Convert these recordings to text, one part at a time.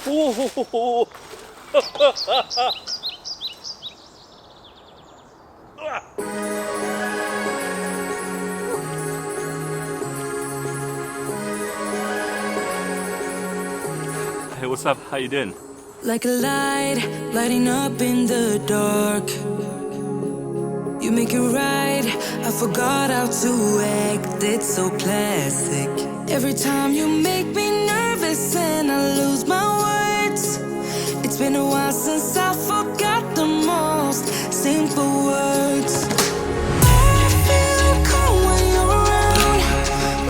Oh. Hey, what's up? How you doing? Like a light, lighting up in the dark. You make it right, I forgot how to act. It's so classic. Every time you make me nervous and I lose my words. It's been a while since I forgot the most simple words. I feel calm when you're around,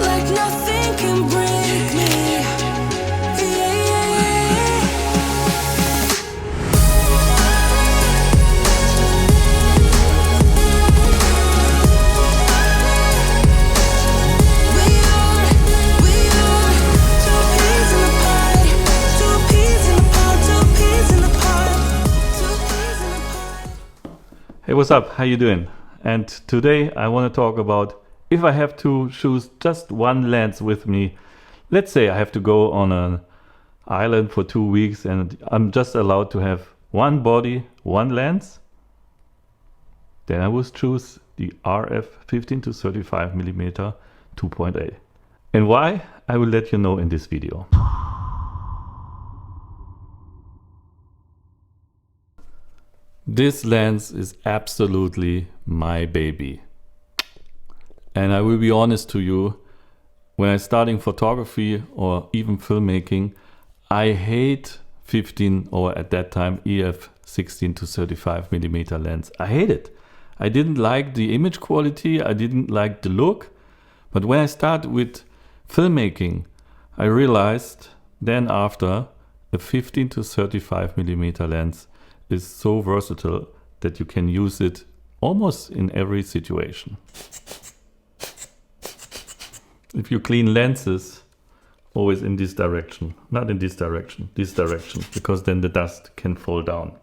like nothing can break me. Hey, what's up? How you doing? And today I want to talk about if I have to choose just one lens with me. Let's say I have to go on an island for 2 weeks and I'm just allowed to have one body, one lens. Then I would choose the RF 15 to 35 millimeter 2.8. And why? I will let you know in this video. This lens is absolutely my baby. And I will be honest to you, when I'm starting photography or even filmmaking, I hate 15 or at that time EF 16 to 35 millimeter lens. I hate it. I didn't like the image quality, I didn't like the look. But when I start with filmmaking, I realized then after a 15 to 35 millimeter lens is so versatile that you can use it almost in every situation. If you clean lenses, always in this direction, not in this direction, because then the dust can fall down.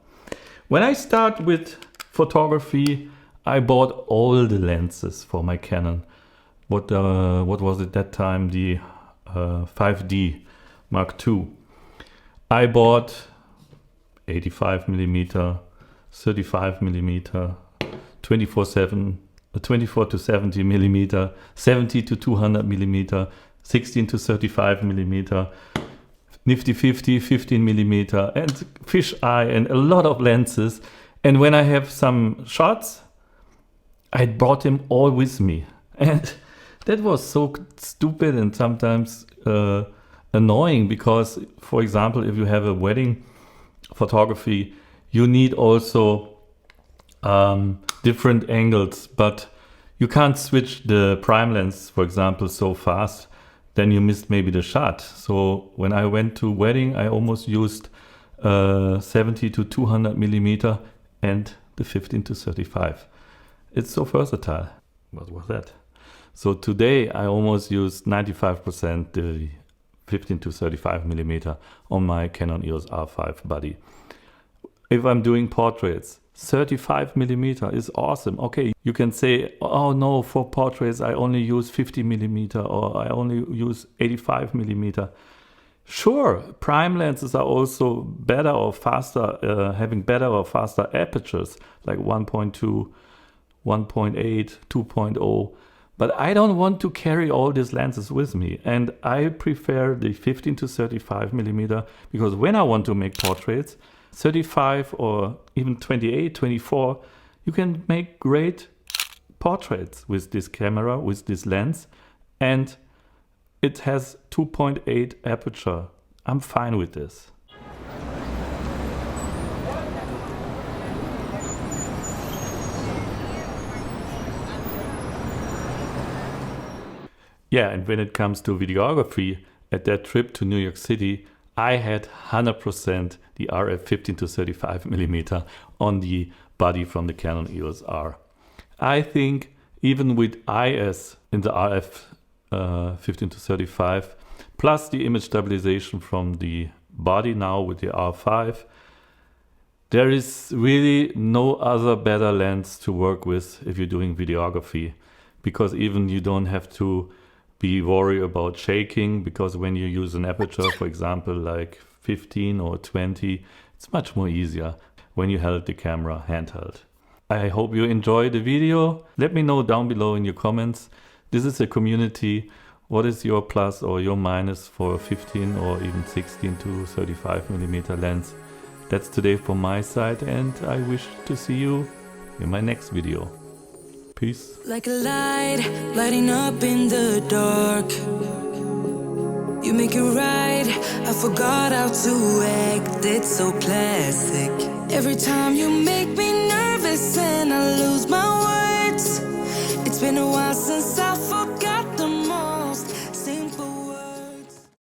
When I start with photography, I bought all the lenses for my Canon. What was it that time? The 5D Mark II. I bought 85 millimeter, 35 millimeter, 24 to 70 millimeter, 70 to 200 millimeter, 16 to 35 millimeter, nifty 50, 15 millimeter, and fisheye, and a lot of lenses. And when I have some shots, I brought them all with me. And that was so stupid and sometimes annoying because, for example, if you have a wedding photography, you need also different angles, but you can't switch the prime lens, for example, so fast, then you missed maybe the shot. So when I went to wedding, I almost used 70 to 200 millimeter and the 15 to 35. It's so versatile. What was that? So today I almost used 95% the 15 to 35 millimeter on my Canon EOS R5 body. If I'm doing portraits, 35 millimeter is awesome. Okay, you can say, oh no, for portraits I only use 50 millimeter or I only use 85 millimeter. Sure, prime lenses are also better or faster, having better or faster apertures like 1.2, 1.8, 2.0. But I don't want to carry all these lenses with me. And I prefer the 15 to 35 millimeter because when I want to make portraits, 35 or even 28, 24, you can make great portraits with this camera, with this lens. And it has 2.8 aperture. I'm fine with this. Yeah, and when it comes to videography, at that trip to New York City, I had 100% the RF 15 to 35 millimeter on the body from the Canon EOS R. I think even with IS in the RF 15 to 35, plus the image stabilization from the body now with the R5, there is really no other better lens to work with if you're doing videography, because even you don't have to be worried about shaking, because when you use an aperture, for example, like 15 or 20. It's much more easier when you held the camera handheld. I hope you enjoyed the video. Let me know down below in your comments. This is a community. What is your plus or your minus for a 15 or even 16 to 35mm lens? That's today from my side, and I wish to see you in my next video. Peace. Like a light, lighting up in the dark. You make it right, I forgot how to act. It's so classic. Every time you make me nervous and I lose my words. It's been a while since I forgot